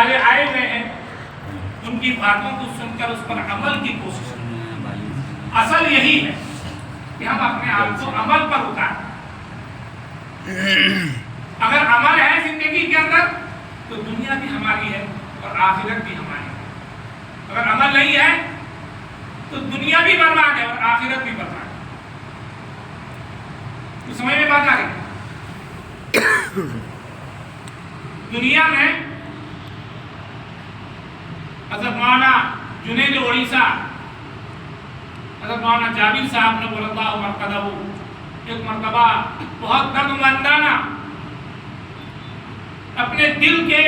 والے آئے ہوئے ہیں ان کی باتوں کو سن کر اس پر عمل کی کوشش کریں. اصل یہی ہے کہ ہم اپنے آپ کو عمل پر اتاریں. اگر عمل ہے زندگی کے اندر تو دنیا بھی ہماری ہے اور آخرت بھی ہماری ہے. اگر عمل نہیں ہے تو دنیا بھی برباد ہے اور آخرت بھی برباد ہے. تو سمجھ میں بات آ رہی ہے؟ دنیا میں حضرت مولانا جنید اڑیسہ، حضرت مولانا جابر صاحب نے بولا اللہ مرتدہ ایک مرتبہ بہت درد مندانہ اپنے دل کے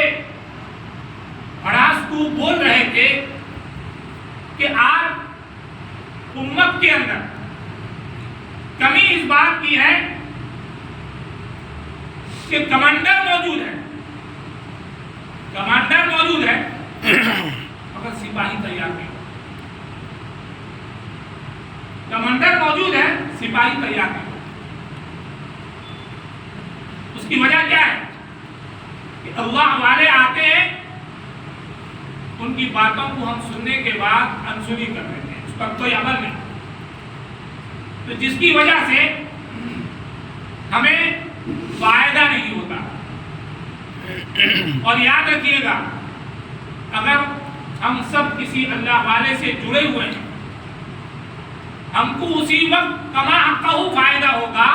بھڑاس کو بول رہے تھے کہ آج امت کے اندر کمی اس بات کی ہے کہ کمانڈر موجود ہے، کمانڈر موجود ہے مگر سپاہی تیار نہیں. کمانڈر موجود ہے، سپاہی تیار نہیں. اس کی وجہ کیا ہے کہ اللہ والے آتے ہیں، ان کی باتوں کو ہم سننے کے بعد انسنی کر دیتے ہیں، اس پر کوئی عمل نہیں. تو جس کی وجہ سے ہمیں فائدہ نہیں ہوتا. اور یاد رکھیے گا اگر ہم سب کسی اللہ والے سے جڑے ہوئے ہیں، ہم کو اسی وقت کما حقہ فائدہ ہوگا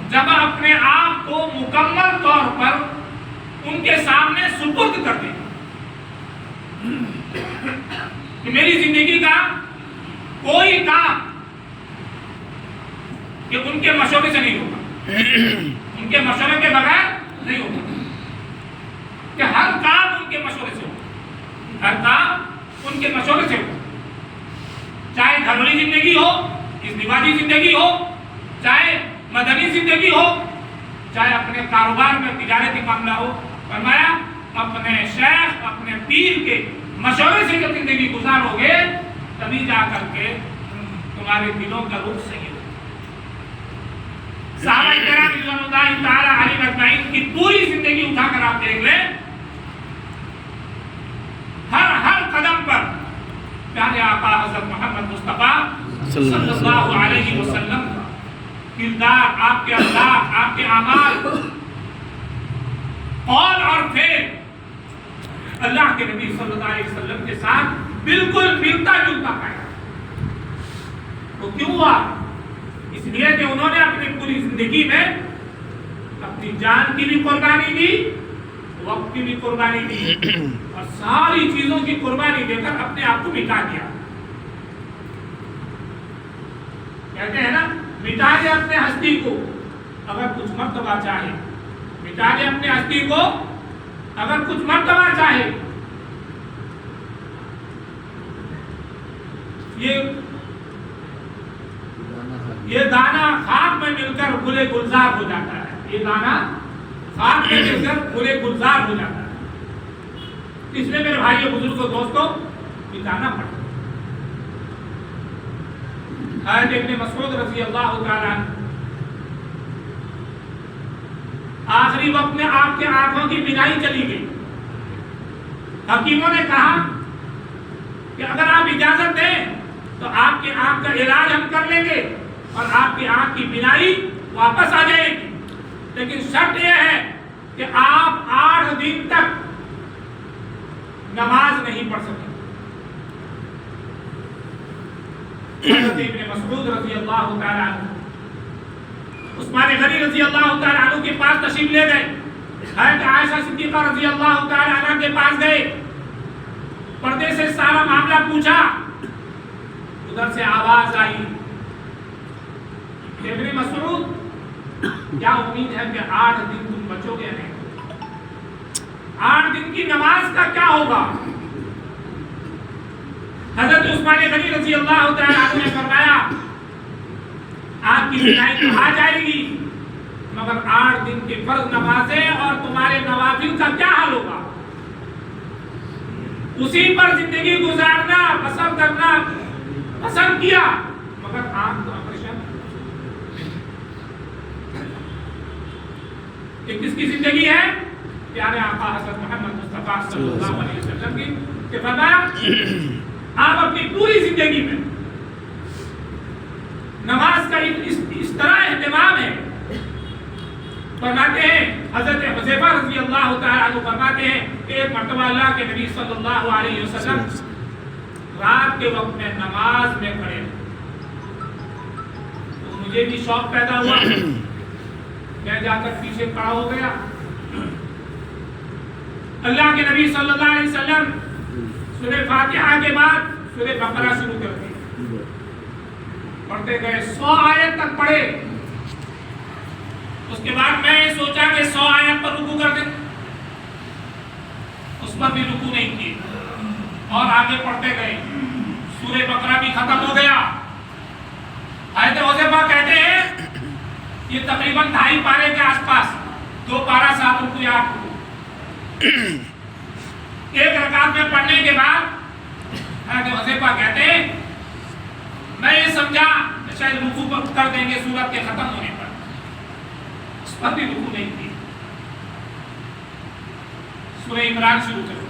جب اپنے آپ کو مکمل طور پر ان کے سامنے سپرد کر دیں کہ میری زندگی کا کوئی کام کہ ان کے مشورے سے نہیں ہوگا، ان کے مشورے کے بغیر نہیں ہوگا، کہ ہر کام ان کے مشورے سے ہوگا، ہر کام ان کے مشورے سے ہوگا. چاہے گھریلو زندگی ہو، ازدواجی زندگی ہو، چاہے مدنی زندگی ہو، چاہے اپنے کاروبار میں تجارتی معاملہ ہو. فرمایا اپنے شیخ اپنے پیر کے مشورے سے جب زندگی گزارو گے تبھی جا کر کے تمہارے دلوں کا رخ صحیح ہوگا. صحابہ کرام رضوان اللہ تعالی علیہم اجمعین کی پوری زندگی اٹھا کر آپ دیکھ لیں، ہر قدم پر پیارے آقا حضرت محمد مصطفیٰ صلی اللہ علیہ وسلم کا کردار، آپ کے اخلاق، آپ کے اعمال، قول اور فعل اللہ کے نبی صلی اللہ علیہ وسلم کے ساتھ بالکل ملتا جلتا پایا. وہ کیوں ہوا؟ اس لیے کہ انہوں نے اپنی پوری زندگی میں اپنی جان کی بھی قربانی دی، وقت کی بھی قربانی دی اور ساری چیزوں کی قربانی دے کر اپنے آپ کو مٹا دیا. کہتے ہیں نا مٹا دے اپنے ہستی کو اگر کچھ مرتبہ چاہے، مٹا دے اپنے ہستی کو اگر کچھ مرتبہ چاہے. یہ دانا خاک میں مل کر گلے گلزار ہو جاتا ہے، یہ دانا خاک میں مل کر گلے گلزار ہو جاتا ہے. اس لیے میرے بھائیو بزرگوں دوستوں مٹانا پڑتا ہے. حضرت ابن مسعود رضی اللہ تعالیٰ عنہ آخری وقت میں آپ کے آنکھوں کی بینائی چلی گئی. حکیموں نے کہا کہ اگر آپ اجازت دیں تو آپ کی آنکھ کا علاج ہم کر لیں گے اور آپ کی آنکھ کی بینائی واپس آ جائے گی، لیکن شرط یہ ہے کہ آپ 8 دن تک نماز نہیں پڑھ سکیں. حضرت ابن مسعود رضی اللہ تعالیٰ عنہ عثمان غنی رضی اللہ تعالیٰ عنہ کے پاس تشریف لے گئے. حضرت عائشہ صدیقہ رضی اللہ تعالیٰ عنہ کے پاس گئے، پردے سے سارا معاملہ پوچھا. ادھر سے آواز آئی کہ ابن مسعود کیا امید ہے کہ 8 دن تم بچو گے نہیں؟ 8 دن کی نماز کا کیا ہوگا؟ حضرت عثمان غنی رضی اللہ تعالیٰ عنہ نے فرمایا آپ کی بینائی تو آ جائے گی مگر 8 دن کی فرض نمازیں اور تمہارے نوافل کا کیا حال ہوگا؟ اسی پر زندگی گزارنا پسند کرنا پسند کیا مگر آنکھ تو آپریشن. یہ کس کی زندگی ہے؟ پیارے آقا حضرت محمد مصطفیٰ صلی اللہ علیہ وسلم کی کہ فرمایا آپ اپنی پوری زندگی میں نماز کا اس طرح اہتمام ہے. فرماتے ہیں حضرت حذیفہ رضی اللہ تعالیٰ عنہ فرماتے ہیں کہ ایک مرتبہ اللہ کے نبی صلی اللہ علیہ وسلم رات کے وقت میں نماز میں کھڑے تو مجھے بھی شوق پیدا ہوا. میں جا کر پیچھے کھڑا ہو گیا. اللہ کے نبی صلی اللہ علیہ وسلم سورہ فاتحہ کے بعد سورہ بقرہ شروع کر دی. پڑھتے گئے 100 آیت تک پڑھے. اس کے بعد میں سوچا کہ 100 آیت پر رکوع کر دیں. اس پر بھی رکوع نہیں کیے اور آگے پڑھتے گئے. سورہ بقرہ بھی ختم ہو گیا. حضرت حذیفہ کہتے ہیں یہ تقریباً 2.5 پارے کے آس پاس 2 پارہ 7 رکوع یا 8 رکوع. ایک رکعت میں پڑھنے کے بعد حضرت حذیفہ کہتے ہیں میں یہ سمجھا شاید رکوع کر دیں گے سورت کے ختم ہونے پر. اس پر بھی رکوع نہیں کی. سورہ عمران شروع کرو.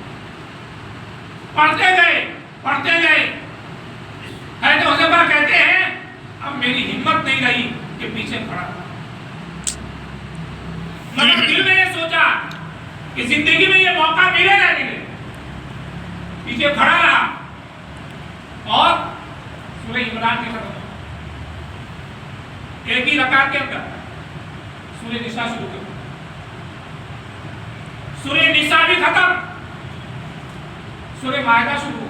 پڑھتے گئے. حضرت حذیفہ کہتے ہیں اب میری ہمت نہیں رہی کہ پیچھے کھڑا. مگر دل میں یہ سوچا کہ زندگی میں یہ موقع ملے نہ ملے. پیچھے کھڑا رہا اور سورہ عمران کے ختم. ایک ہی رکعت کے اندر سورہ نساء شروع کر. سورہ نساء بھی ختم. سورہ مائدہ شروع.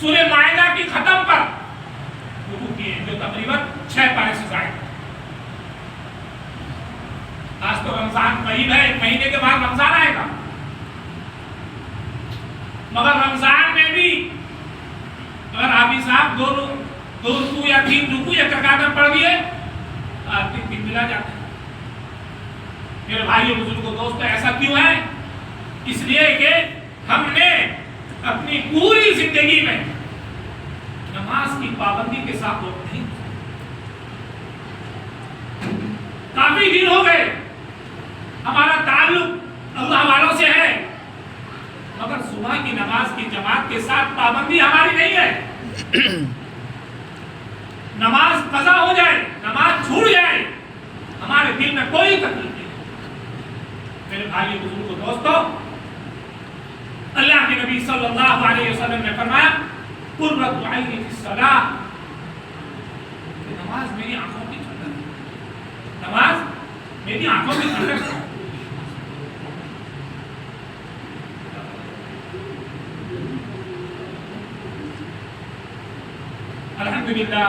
سورہ مائدہ کی ختم پر رکوع کیے جو تقریباً 6 پارے سے زائد. آج تو رمضان قریب ہے. 1 مہینے کے بعد رمضان آئے گا. مگر رمضان میں بھی اگر حافظ صاحب 2 رکوع یا 3 رکوع ایک رکعت میں پڑھ دیے تو آپ کی دن ملا جاتا ہے. میرے بھائیوں بزرگوں دوستوں ایسا کیوں ہے؟ اس لیے کہ ہم نے اپنی پوری زندگی میں نماز کی پابندی کے ساتھ وقت نہیں. کافی دن ہو گئے ہمارا تعلق اللہ والوں سے ہے مگر صبح کی نماز کی جماعت کے ساتھ پابندی ہماری نہیں ہے. نماز قضا ہو جائے, نماز چھوٹ جائے, ہمارے دل میں کوئی تکلیف نہیں. میرے بھائی بزرگوں دوستوں, اللہ کے نبی صلی اللہ علیہ وسلم نے فرمایا قرۃ عینی فی الصلاۃ. نماز میری آنکھوں کی ٹھنڈک ہے. نماز میری آنکھوں کی ٹھنڈک ہے. الحمدللہ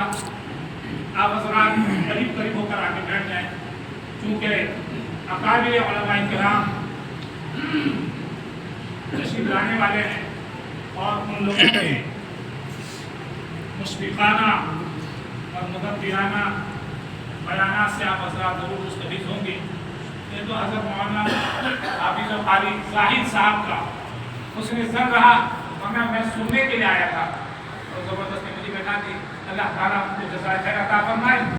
آپ حضرات قریب ہو کر آگے بیٹھ جائیں چونکہ اکابر علماء کرام تشریف لانے والے ہیں اور ان لوگوں کے مشفقانہ اور مدبرانہ بیانات سے آپ حضرات ضرور مستفید ہوں گے. یہ تو حضرت مولانا حافظ و قاری زاہد صاحب کا حسن زن رہا ورنہ میں سننے کے لیے آیا تھا اور زبردست مجھے بیٹھا دی. اللہ تعالیٰ کو جزائے خیر عطا فرمائے.